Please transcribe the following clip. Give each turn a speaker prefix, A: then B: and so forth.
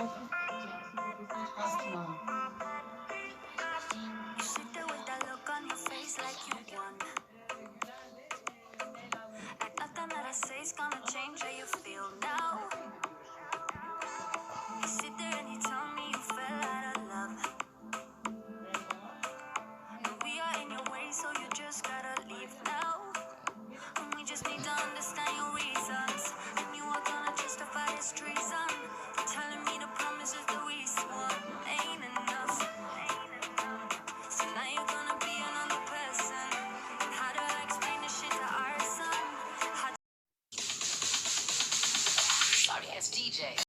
A: Asma.
B: You sit there with that look on your face like you won. Like nothing that I say is gonna change how you feel now. You sit there and you tell me you fell out of love. And we are in your way, so you just gotta leave now. And we just need to understand your reasons. And you are gonna justify this treason. You're telling me the promises that we swore ain't enough. So now you're gonna be another person. And how do I explain this shit to our son? Sorry, it's DJ.